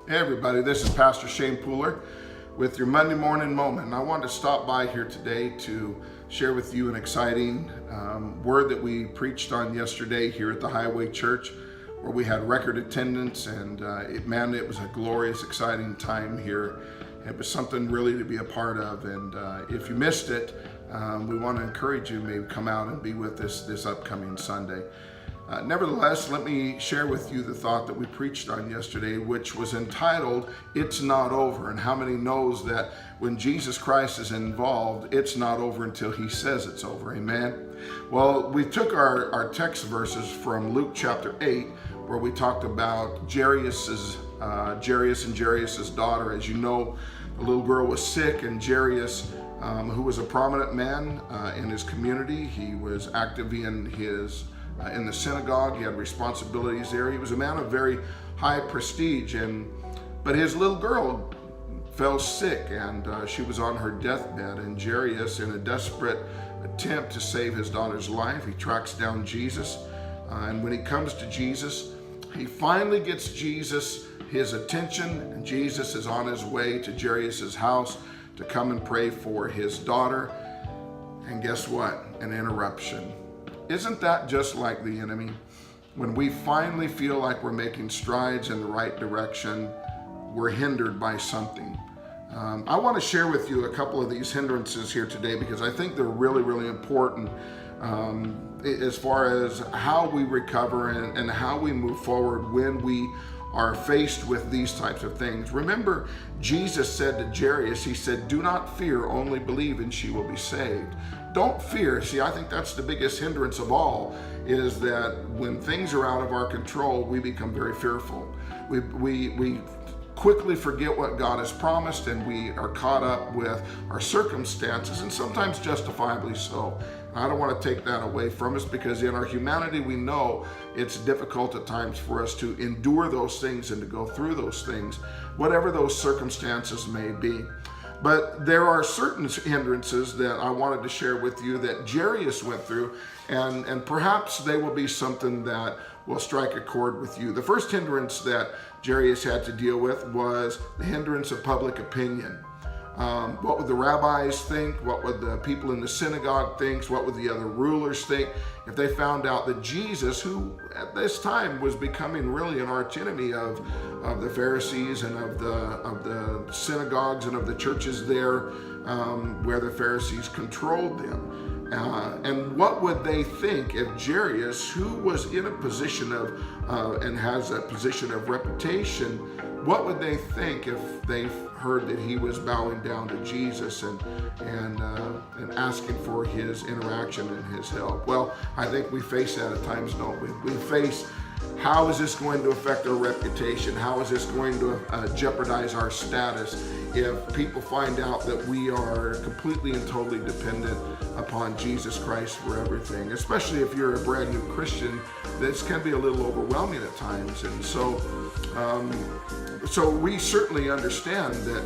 Hey everybody, this is Pastor Shane Pooler with your Monday Morning Moment. And I wanted to stop by here today to share with you an exciting word that we preached on yesterday here at the Highway Church, where we had record attendance, and it was a glorious, exciting time here. It was something really to be a part of, and if you missed it, we want to encourage you maybe come out and be with us this upcoming Sunday. Nevertheless, let me share with you the thought that we preached on yesterday, which was entitled, It's Not Over. And how many knows that when Jesus Christ is involved, it's not over until he says it's over, amen? Well, we took our text verses from Luke chapter 8, where we talked about Jairus and Jairus' daughter. As you know, the little girl was sick, and Jairus, who was a prominent man in his community, he was active in the synagogue. He had responsibilities there. He was a man of very high prestige, but his little girl fell sick, and she was on her deathbed. And Jairus, in a desperate attempt to save his daughter's life, he tracks down Jesus. And when he comes to Jesus, he finally gets Jesus his attention, and Jesus is on his way to Jairus' house to come and pray for his daughter. And guess what? An interruption. Isn't that just like the enemy? When we finally feel like we're making strides in the right direction, we're hindered by something. I want to share with you a couple of these hindrances here today, because I think they're really, really important as far as how we recover and how we move forward when we are faced with these types of things. Remember, Jesus said to Jairus, he said, "Do not fear, only believe and she will be saved." Don't fear. See, I think that's the biggest hindrance of all, is that when things are out of our control, we become very fearful. We quickly forget what God has promised, and we are caught up with our circumstances, and sometimes justifiably so. I don't want to take that away from us, because in our humanity, we know it's difficult at times for us to endure those things and to go through those things, whatever those circumstances may be. But there are certain hindrances that I wanted to share with you that Jairus went through, and perhaps they will be something that will strike a chord with you. The first hindrance that Jairus had to deal with was the hindrance of public opinion. What would the rabbis think? What would the people in the synagogue think? What would the other rulers think if they found out that Jesus, who at this time was becoming really an archenemy of the Pharisees and of the synagogues and of the churches there, where the Pharisees controlled them? And what would they think if Jairus, who was in a position of and has a position of reputation, what would they think if they heard that he was bowing down to Jesus and asking for his interaction and his help? Well, I think we face that at times, don't we? We face, how is this going to affect our reputation? How is this going to jeopardize our status if people find out that we are completely and totally dependent upon Jesus Christ for everything? Especially if you're a brand new Christian, this can be a little overwhelming at times. And so we certainly understand that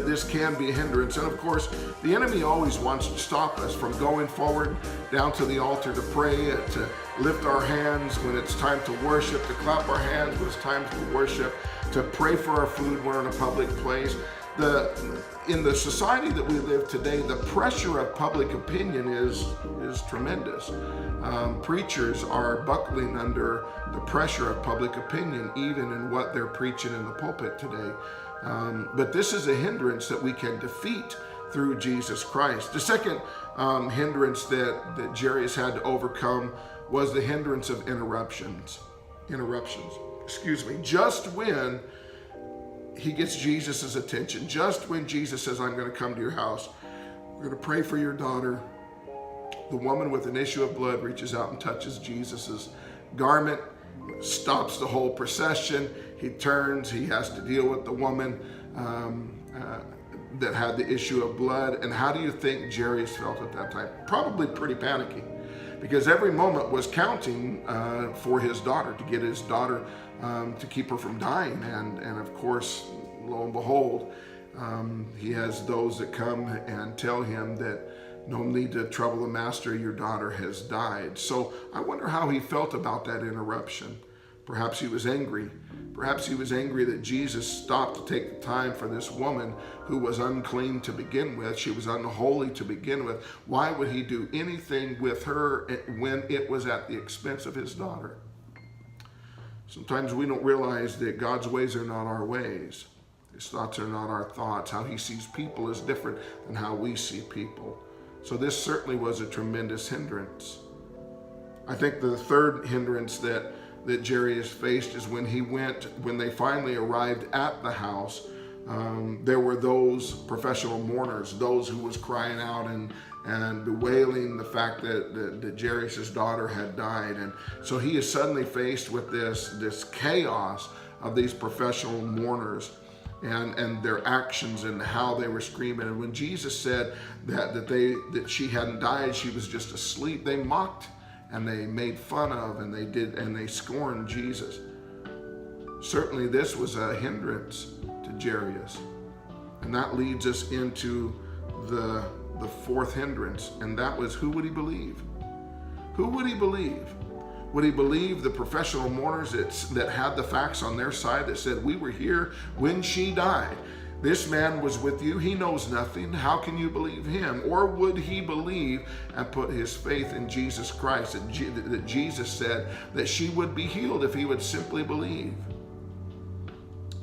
this can be a hindrance. And of course, the enemy always wants to stop us from going forward down to the altar to pray, to lift our hands when it's time to worship, to clap our hands when it's time to worship, to pray for our food when we're in a public place. In the society that we live today, the pressure of public opinion is tremendous. Preachers are buckling under the pressure of public opinion, even in what they're preaching in the pulpit today. But this is a hindrance that we can defeat through Jesus Christ. The second hindrance that Jairus had to overcome was the hindrance of interruptions. Just when he gets Jesus' attention, just when Jesus says, "I'm going to come to your house, we're going to pray for your daughter," the woman with an issue of blood reaches out and touches Jesus' garment, stops the whole procession. He turns, he has to deal with the woman that had the issue of blood. And how do you think Jairus felt at that time? Probably pretty panicky, because every moment was counting for his daughter, to get his daughter, to keep her from dying. And of course, lo and behold, he has those that come and tell him that no need to trouble the master, your daughter has died. So I wonder how he felt about that interruption. Perhaps he was angry. Perhaps he was angry that Jesus stopped to take the time for this woman who was unclean to begin with. She was unholy to begin with. Why would he do anything with her when it was at the expense of his daughter? Sometimes we don't realize that God's ways are not our ways. His thoughts are not our thoughts. How he sees people is different than how we see people. So this certainly was a tremendous hindrance. I think the third hindrance that Jairus faced is when they finally arrived at the house, there were those professional mourners, those who was crying out and bewailing the fact that Jairus' daughter had died. And so he is suddenly faced with this chaos of these professional mourners and their actions and how they were screaming. And when Jesus said that she hadn't died, she was just asleep, they mocked and they made fun of and they scorned Jesus. Certainly this was a hindrance to Jairus. And that leads us into the fourth hindrance, and that was, who would he believe? Who would he believe? Would he believe the professional mourners that had the facts on their side, that said, we were here when she died? This man was with you. He knows nothing. How can you believe him? Or would he believe and put his faith in Jesus Christ, that Jesus said that she would be healed if he would simply believe?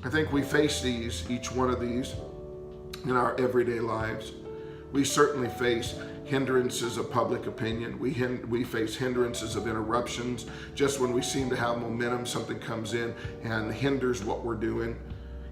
I think we face each one of these in our everyday lives. We certainly face hindrances of public opinion. We face hindrances of interruptions. Just when we seem to have momentum, something comes in and hinders what we're doing,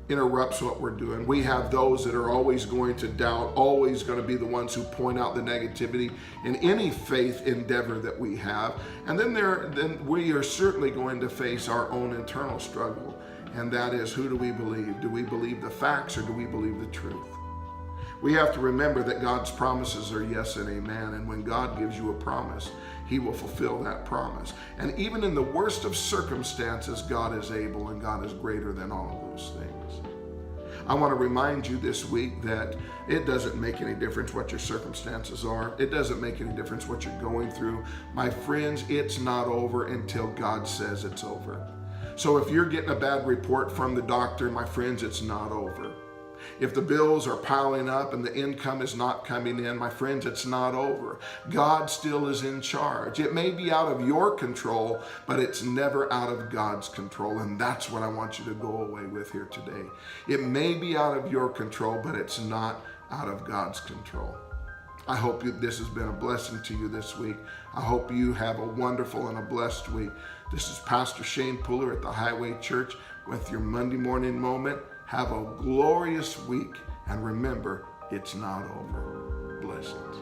interrupts what we're doing. We have those that are always going to doubt, always going to be the ones who point out the negativity in any faith endeavor that we have. And then we are certainly going to face our own internal struggle. And that is, who do we believe? Do we believe the facts or do we believe the truth? We have to remember that God's promises are yes and amen. And when God gives you a promise, he will fulfill that promise. And even in the worst of circumstances, God is able and God is greater than all of those things. I want to remind you this week that it doesn't make any difference what your circumstances are. It doesn't make any difference what you're going through. My friends, it's not over until God says it's over. So if you're getting a bad report from the doctor, my friends, it's not over. If the bills are piling up and the income is not coming in, my friends, it's not over. God still is in charge. It may be out of your control, but it's never out of God's control. And that's what I want you to go away with here today. It may be out of your control, but it's not out of God's control. I hope this has been a blessing to you this week. I hope you have a wonderful and a blessed week. This is Pastor Shane Pooler at the Highway Church with your Monday morning moment. Have a glorious week, and remember, it's not over. Blessings.